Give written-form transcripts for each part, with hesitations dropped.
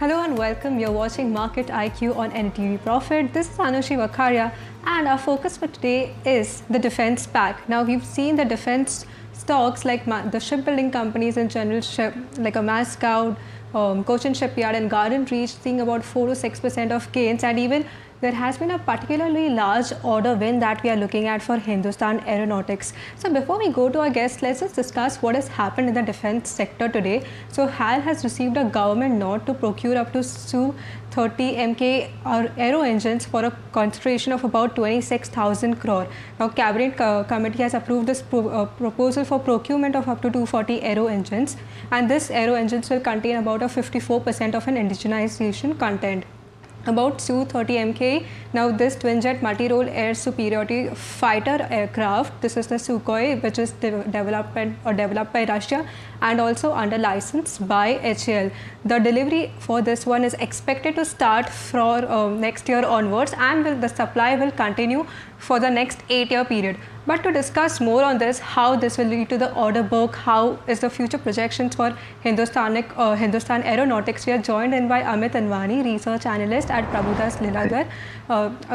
Hello and welcome. You're watching Market IQ on NDTV Profit. This is Anushi Vakharia, and our focus for today is the defense pack. Now, we've seen the defense stocks like the shipbuilding companies in general, like a Mazagon, Cochin Shipyard, and Garden Reach, seeing about 4 to 6% of gains, and even there has been a particularly large order win that we are looking at for Hindustan Aeronautics. So before we go to our guests, let's just discuss what has happened in the defense sector today. So HAL has received a government nod to procure up to Su-30 MKI Aero engines for a consideration of about 26,000 crore. Now, Cabinet Committee has approved this proposal for procurement of up to 240 Aero engines, and this Aero engines will contain about a 54% of an indigenization content. About Su-30 MKI, now this twin-jet multi-role air superiority fighter aircraft, this is the Sukhoi, which is developed by Russia and also under license by HAL. The delivery for this one is expected to start from next year onwards, and the supply will continue for the next 8-year period. But to discuss more on this, how this will lead to the order book, how is the future projections for Hindustan Aeronautics, we are joined in by Amit Anwani, research analyst at Prabhudas Lilladher,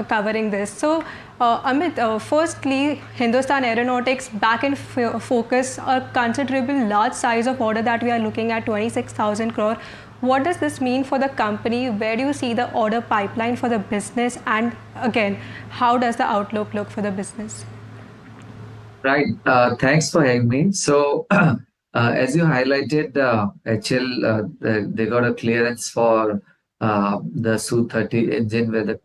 covering this. So, Amit, firstly, Hindustan Aeronautics back in focus, a considerable large size of order that we are looking at, 26,000 crore. What does this mean for the company? Where do you see the order pipeline for the business? And again, how does the outlook look for the business? Right. Thanks for having me. So, as you highlighted, HL, they got a clearance for the Su-30 engine, where the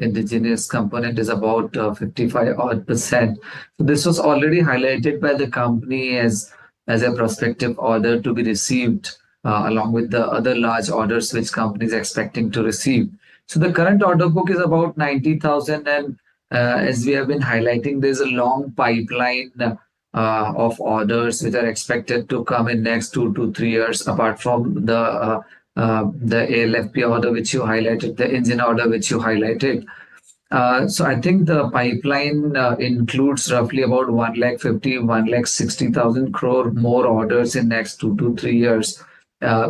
indigenous component is about 55%. So this was already highlighted by the company as a prospective order to be received, along with the other large orders which company is expecting to receive. So the current order book is about 90,000, and as we have been highlighting, there's a long pipeline of orders which are expected to come in next 2 to 3 years, apart from the ALFP order which you highlighted, the engine order which you highlighted. So I think the pipeline includes roughly about 1,60,000 crore more orders in next 2 to 3 years,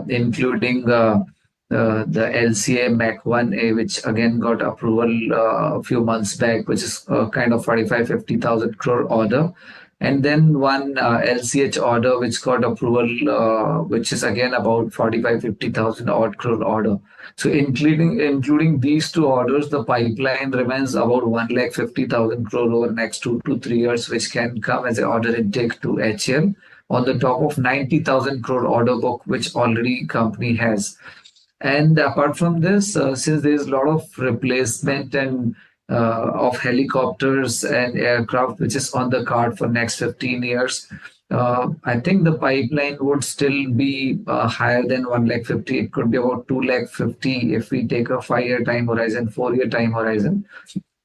including the LCA Mach 1A, which again got approval a few months back, which is kind of 45,000-50,000 crore order. And then one LCH order which got approval, which is again about 45,000-50,000 odd crore order. So including these two orders, the pipeline remains about 1,50,000 crore over next 2 to 3 years, which can come as an order intake to HL on the top of 90,000 crore order book, which already company has. And apart from this, since there is a lot of replacement and of helicopters and aircraft which is on the card for next 15 years, I think the pipeline would still be higher than 1,50,000. It could be about 2,50,000 if we take a 5-year time horizon, 4-year time horizon.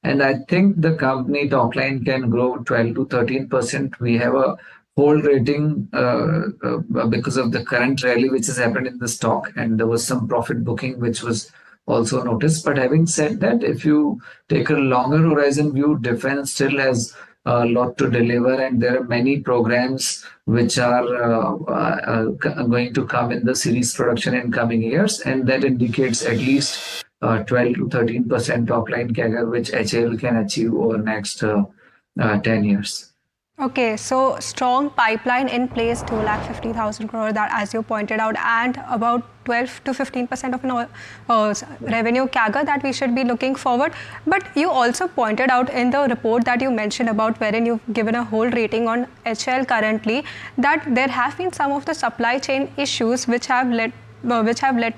And I think the company top line can grow 12 to 13%. We have a hold rating because of the current rally which has happened in the stock, and there was some profit booking which was also noticed. But having said that, if you take a longer horizon view, defense still has a lot to deliver, and there are many programs which are going to come in the series production in coming years, and that indicates at least 12 to 13% top line CAGR, which HAL can achieve over next 10 years. Okay, so strong pipeline in place, 2,50,000 crore, that as you pointed out, and about 12 to 15% of revenue CAGR that we should be looking forward. But you also pointed out in the report that you mentioned about, wherein you've given a hold rating on HL currently, that there have been some of the supply chain issues which have led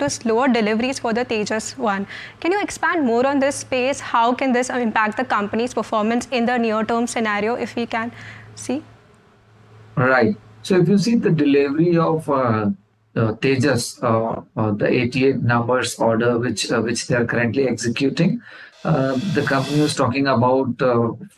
to slower deliveries for the Tejas 1. Can you expand more on this space? How can this impact the company's performance in the near-term scenario, if we can see? Right. So if you see the delivery of Tejas, the 88 numbers order which they are currently executing, the company was talking about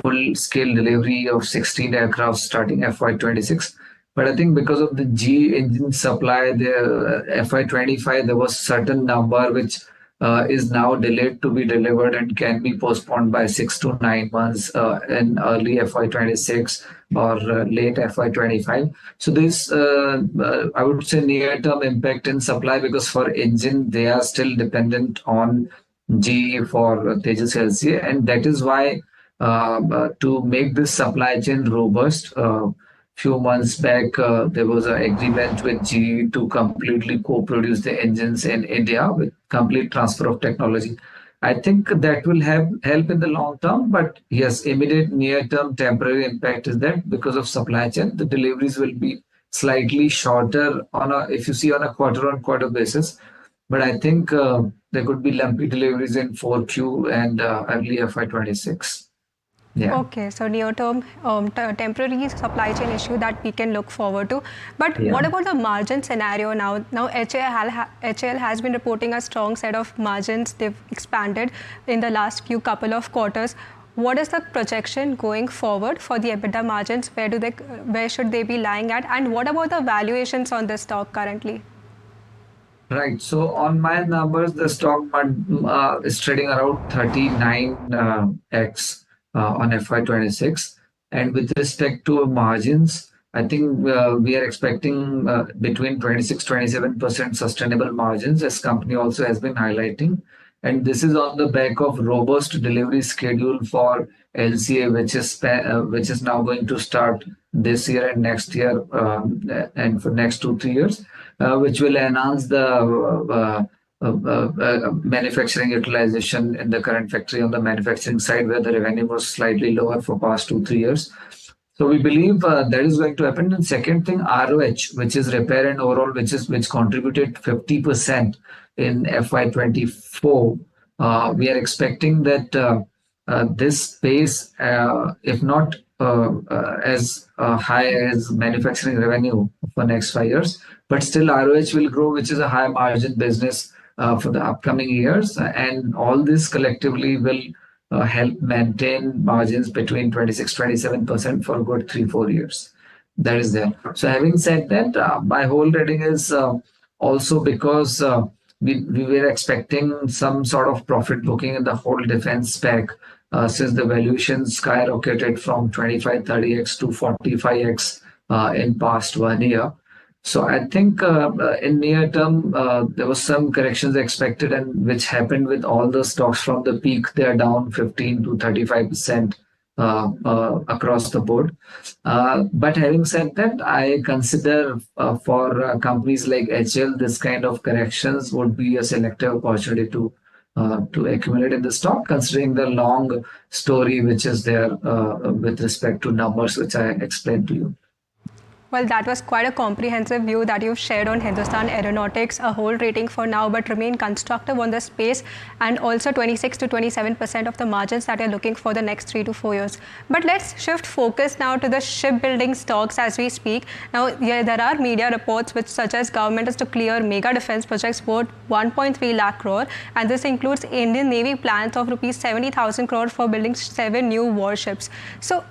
full-scale delivery of 16 aircraft starting FY26. But I think because of the G engine supply, the FY25, there was certain number which is now delayed to be delivered and can be postponed by 6 to 9 months in early FY26 or late FY25. So this, I would say, near-term impact in supply, because for engine, they are still dependent on GE for Tejas LCA, and that is why to make this supply chain robust, few months back, there was an agreement with GE to completely co-produce the engines in India with complete transfer of technology. I think that will have help in the long term, but yes, immediate near-term temporary impact is that because of supply chain, the deliveries will be slightly shorter on a, if you see, on a quarter-on-quarter basis. But I think there could be lumpy deliveries in 4Q and early FY26. Yeah. Okay, so near-term temporary supply chain issue that we can look forward to. But Yeah. what about the margin scenario now? Now HAL has been reporting a strong set of margins. They've expanded in the last few couple of quarters. What is the projection going forward for the EBITDA margins? Where should they be lying at? And what about the valuations on this stock currently? Right. So on my numbers, the stock is trading around 39x on FY26. And with respect to margins, I think we are expecting between 26-27% sustainable margins, as company also has been highlighting. And this is on the back of robust delivery schedule for LCA, which is now going to start this year and next year, and for next 2-3 years, which will enhance the manufacturing utilization in the current factory on the manufacturing side, where the revenue was slightly lower for past 2-3 years. So we believe that is going to happen. And second thing, ROH, which is repair and overall, which contributed 50% in FY24. We are expecting that this space, if not as high as manufacturing revenue for next 5 years, but still ROH will grow, which is a high margin business for the upcoming years. And all this collectively will help maintain margins between 26-27% for a good 3-4 years. That is there. So having said that, my whole reading is also because we were expecting some sort of profit booking in the whole defense spec, since the valuation skyrocketed from 25-30x to 45x in past 1 year. So I think in near term, there was some corrections expected, and which happened with all the stocks from the peak. They are down 15-35% across the board. But having said that, I consider for companies like HL, this kind of corrections would be a selective opportunity to accumulate in the stock, considering the long story which is there with respect to numbers, which I explained to you. Well, that was quite a comprehensive view that you've shared on Hindustan Aeronautics, a hold rating for now, but remain constructive on the space, and also 26-27% of the margins that you're looking for the next 3 to 4 years. But let's shift focus now to the shipbuilding stocks as we speak. Now, there are media reports which suggest government is to clear mega defense projects worth 1.3 lakh crore, and this includes Indian Navy plans of rupees 70,000 crore for building 7 new warships. So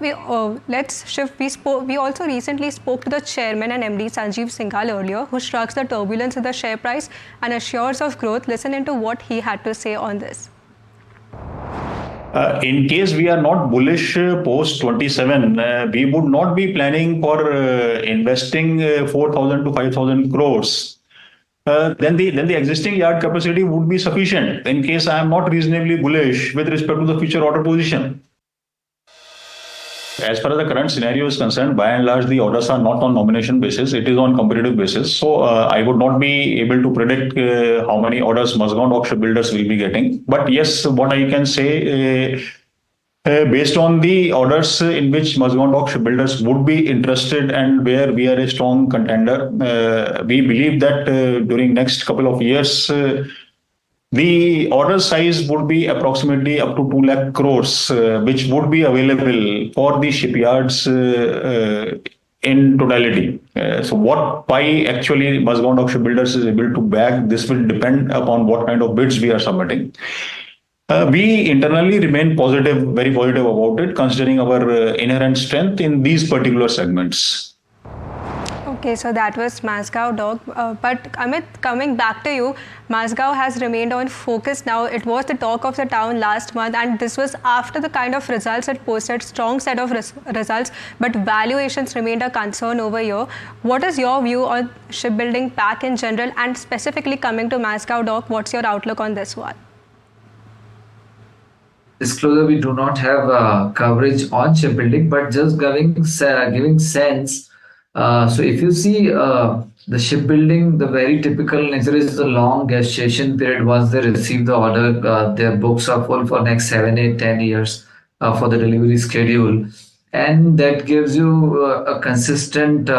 let's shift. We also recently spoke to the chairman and MD Sanjeev Singhal earlier, who shrugs the turbulence in the share price and assures of growth. Listen into what he had to say on this. In case we are not bullish post 27, we would not be planning for investing 4,000 to 5,000 crores. Then the existing yard capacity would be sufficient in case I am not reasonably bullish with respect to the future order position. As far as the current scenario is concerned, by and large, the orders are not on nomination basis. It is on competitive basis. So I would not be able to predict how many orders Mazagon shipbuilders will be getting. But yes, what I can say, based on the orders in which Mazagon shipbuilders would be interested and where we are a strong contender, we believe that during next couple of years, the order size would be approximately up to 2 lakh crores, which would be available for the shipyards in totality. So why actually Mazagon shipbuilders is able to bag, this will depend upon what kind of bids we are submitting. We internally remain positive, very positive about it, considering our inherent strength in these particular segments. Okay, so that was Mazagon dog. But Amit, coming back to you, Mazagon has remained on focus now. It was the talk of the town last month, and this was after the kind of results it posted, strong set of results, but valuations remained a concern over here. What is your view on shipbuilding pack in general, and specifically coming to Mazagon dog, what's your outlook on this one? Disclosure, we do not have coverage on shipbuilding, but just giving sense. So if you see the shipbuilding, the very typical nature is the long gestation period. Once they receive the order, their books are full for next 7, 8, 10 years for the delivery schedule, and that gives you a consistent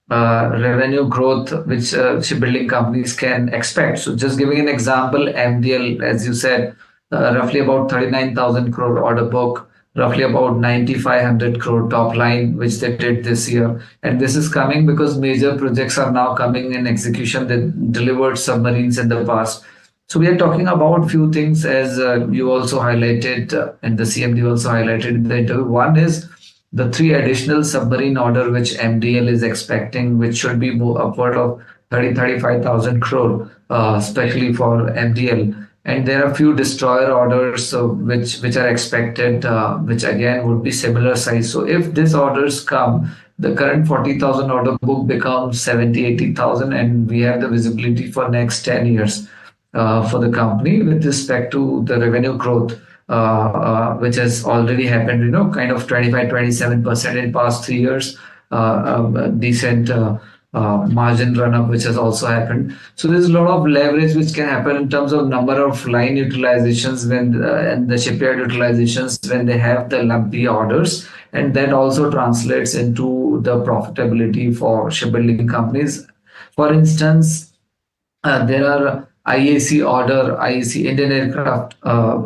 revenue growth which shipbuilding companies can expect. So just giving an example, MDL, as you said, roughly about 39,000 crore order book, roughly about 9,500 crore top line, which they did this year. And this is coming because major projects are now coming in execution that delivered submarines in the past. So we are talking about few things, as you also highlighted, and the CMD also highlighted in the interview. One is the 3 additional submarine order which MDL is expecting, which should be more upward of 35,000 crore, especially for MDL. And there are a few destroyer orders which are expected, which again would be similar size. So if these orders come, the current 40,000 order book becomes 70, 80,000, and we have the visibility for next 10 years for the company with respect to the revenue growth, which has already happened, kind of 25, 27% in past 3 years, decent margin run up, which has also happened. So there's a lot of leverage which can happen in terms of number of line utilizations and the shipyard utilizations when they have the lumpy orders, and that also translates into the profitability for shipbuilding companies. For instance, there are IAC Indian Aircraft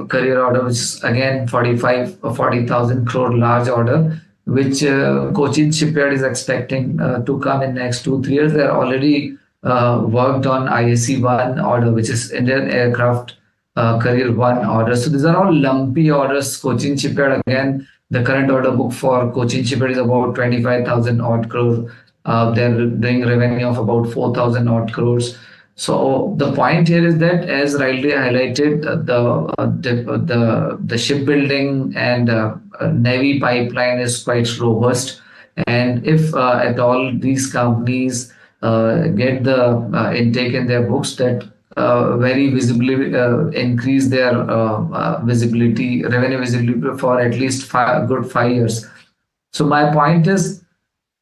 Career order, which is again 40,000 crore large order, which Cochin Shipyard is expecting to come in next 2-3 years. They are already worked on IAC 1 order, which is Indian Aircraft Career 1 order. So these are all lumpy orders. Cochin Shipyard, again, the current order book for Cochin Shipyard is about 25,000 odd crore. They're doing revenue of about 4,000 odd crores. So the point here is that, as rightly highlighted, the shipbuilding and navy pipeline is quite robust, and if at all these companies get the intake in their books, that very visibly increase their revenue visibility for at least good 5 years. So my point is,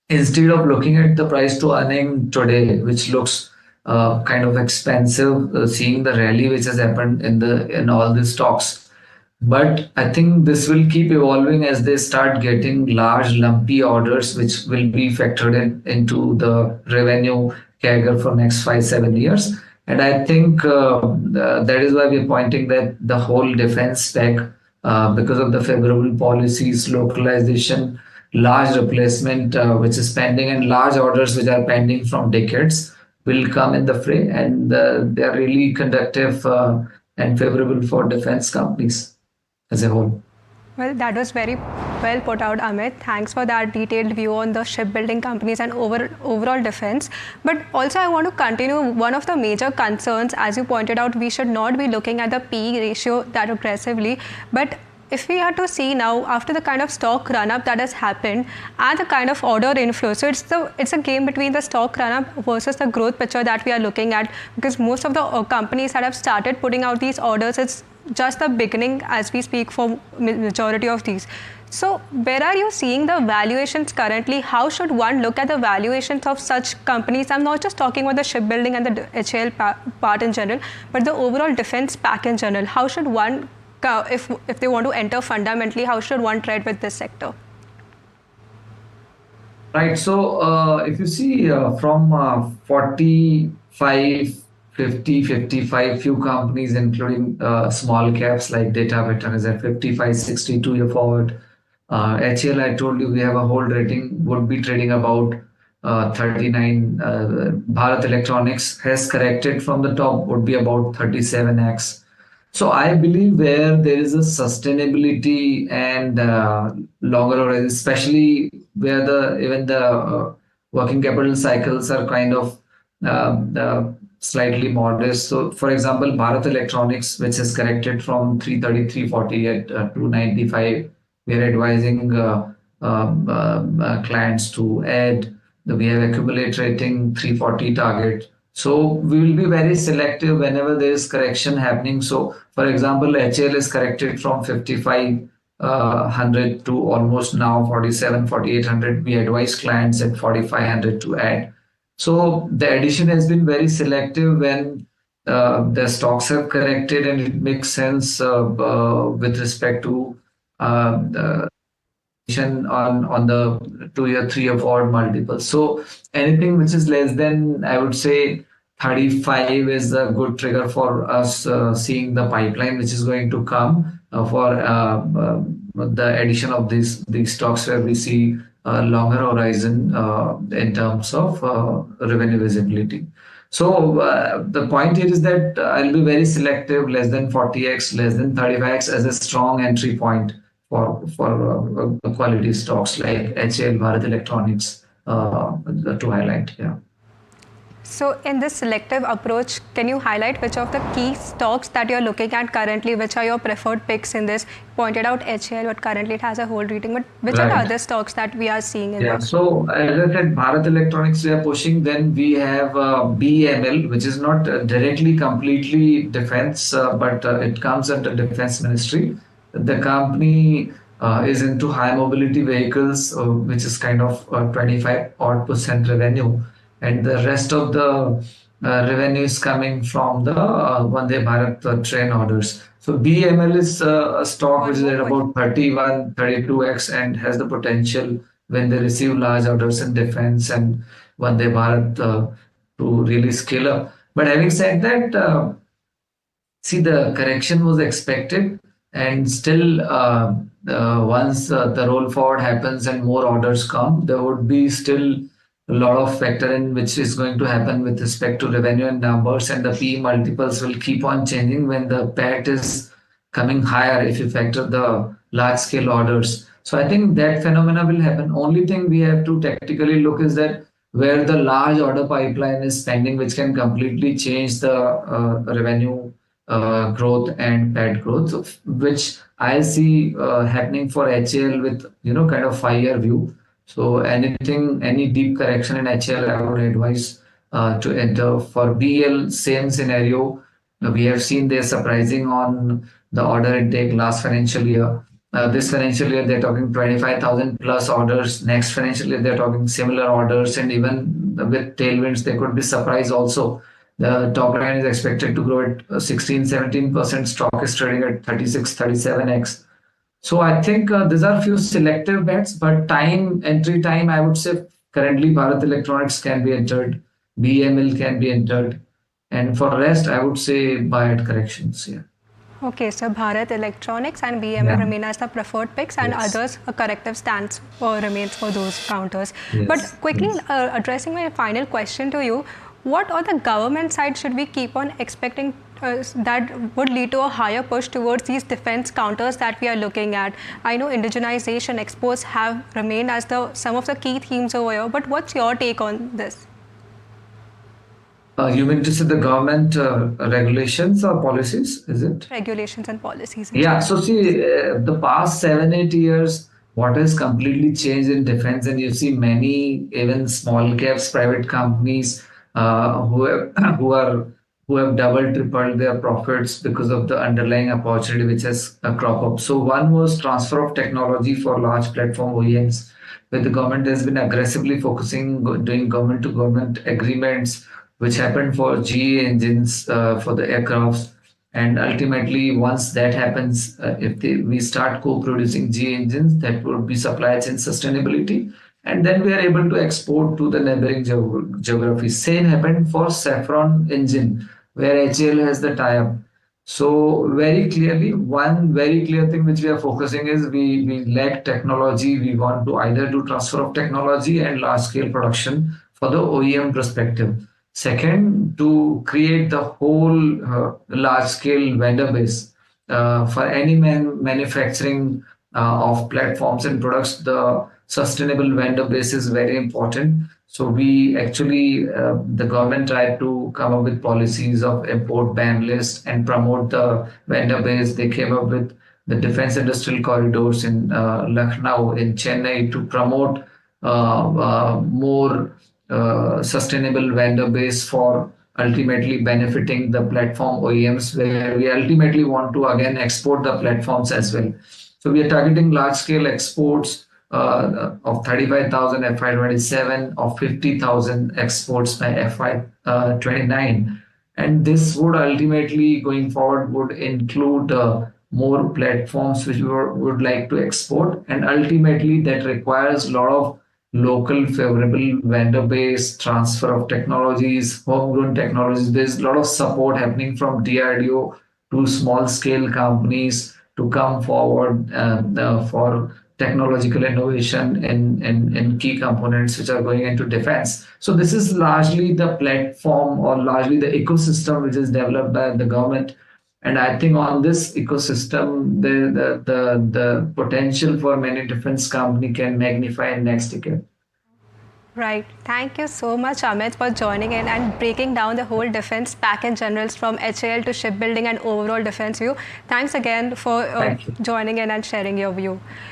instead of looking at the price to earning today, which looks kind of expensive, seeing the rally which has happened in all these stocks, but I think this will keep evolving as they start getting large lumpy orders, which will be factored into the revenue CAGR for next 5-7 years. And I think that is why we're pointing that the whole defense spec, because of the favorable policies, localization, large replacement which is pending, and large orders which are pending from decades, will come in the fray, and they are really conducive and favorable for defense companies as a whole. Well, that was very well put out, Amit. Thanks for that detailed view on the shipbuilding companies and overall defense. But also, I want to continue. One of the major concerns, as you pointed out, we should not be looking at the PE ratio that aggressively. But if we are to see now, after the kind of stock run-up that has happened and the kind of order inflow, so it's a game between the stock run-up versus the growth picture that we are looking at, because most of the companies that have started putting out these orders, it's just the beginning as we speak for majority of these. So where are you seeing the valuations currently? How should one look at the valuations of such companies? I'm not just talking about the shipbuilding and the HAL part in general, but the overall defense pack in general. How should one, if they want to enter fundamentally, how should one tread with this sector? Right. So if you see from 45, 50, 55, few companies, including small caps like Data Pattern is at 55, 62 year forward. HAL, I told you, we have a hold rating, would be trading about 39. Bharat Electronics has corrected from the top, would be about 37x. So I believe where there is a sustainability and longer horizon, especially where even the working capital cycles are kind of slightly modest. So, for example, Bharat Electronics, which has corrected from 330, 340 at 295, we are advising clients to add. We have accumulate rating 340 target. So we will be very selective whenever there is correction happening. So, for example, HAL is corrected from 55 100 to almost now 47 4800. We advise clients at 4500 to add. So the addition has been very selective when the stocks have corrected, and it makes sense with respect to the on the 2-year, 3-year forward multiple. So anything which is less than, I would say, 35 is a good trigger for us seeing the pipeline which is going to come for the addition of these stocks, where we see a longer horizon in terms of revenue visibility. So the point here is that I'll be very selective, less than 40x, less than 35x as a strong entry point for quality stocks like HAL, Bharat Electronics to highlight. Yeah. So in this selective approach, can you highlight which of the key stocks that you're looking at currently, which are your preferred picks in this? You pointed out HAL, but currently it has a hold rating, but which are the other stocks that we are seeing in this? So as I said, Bharat Electronics we are pushing. Then we have BML, which is not directly completely defense, but it comes under Defense Ministry. The company is into high mobility vehicles, which is kind of 25 odd % revenue, and the rest of the revenue is coming from the Vande Bharat train orders. So BML is a stock which is at about 31, 32x and has the potential when they receive large orders in defense and Vande Bharat to really scale up. But having said that, see, the correction was expected, and still once the roll forward happens and more orders come, there would be still a lot of factor in which is going to happen with respect to revenue and numbers, and the P multiples will keep on changing when the PAT is coming higher if you factor the large scale orders. So I think that phenomena will happen. Only thing we have to tactically look is that where the large order pipeline is pending, which can completely change the revenue growth and PAT growth, which I see happening for HAL with kind of 5-year view. So anything, any deep correction in HAL, I would advise to enter. For BL, same scenario. We have seen they're surprising on the order intake last financial year. This financial year, they're talking 25,000 plus orders. Next financial year, they're talking similar orders, and even with tailwinds, they could be surprised also. The top line is expected to grow at 16, 17%. Stock is trading at 36, 37x. So I think these are few selective bets, but entry time, I would say currently Bharat Electronics can be entered, BML can be entered, and for rest, I would say buy at corrections. Yeah. Okay, so Bharat Electronics and BML remain as the preferred picks, and others a corrective stance remains for those counters. But quickly addressing my final question to you, what on the government side should we keep on expecting that would lead to a higher push towards these defense counters that we are looking at? I know indigenization, exports have remained as some of the key themes over here, but what's your take on this? You mean to say the government regulations or policies, is it? Regulations and policies. Yeah, so see, the past 7-8 years, what has completely changed in defense, and you see many even small caps, private companies who have doubled, tripled their profits because of the underlying opportunity which has crop up. So one was transfer of technology for large platform OEMs, where the government has been aggressively focusing, doing government to government agreements, which happened for GE engines for the aircrafts. And ultimately, once that happens, if we start co-producing GE engines, that would be supply chain sustainability. And then we are able to export to the neighboring geographies. Same happened for Saffron engine, where HAL has the tie-up. So very clearly, one very clear thing which we are focusing is we lack technology. We want to either do transfer of technology and large-scale production for the OEM perspective. Second, to create the whole large-scale vendor base for any manufacturing of platforms and products. The sustainable vendor base is very important. So we actually, the government tried to come up with policies of import ban list and promote the vendor base. They came up with the defense industrial corridors in Lucknow, in Chennai, to promote more sustainable vendor base for ultimately benefiting the platform OEMs, where we ultimately want to again export the platforms as well. So we are targeting large scale exports of 35,000 FY27, of 50,000 exports by FY29. And this would ultimately, going forward, would include more platforms which we would like to export. And ultimately, that requires a lot of local favorable vendor base, transfer of technologies, homegrown technologies. There's a lot of support happening from DRDO to small scale companies to come forward for technological innovation in key components which are going into defense. So this is largely the platform or largely the ecosystem which is developed by the government. And I think on this ecosystem, the potential for many defense company can magnify in next decade. Right. Thank you so much, Amit, for joining in and breaking down the whole defense pack in generals from HAL to shipbuilding and overall defense view. Thanks again for joining in and sharing your view.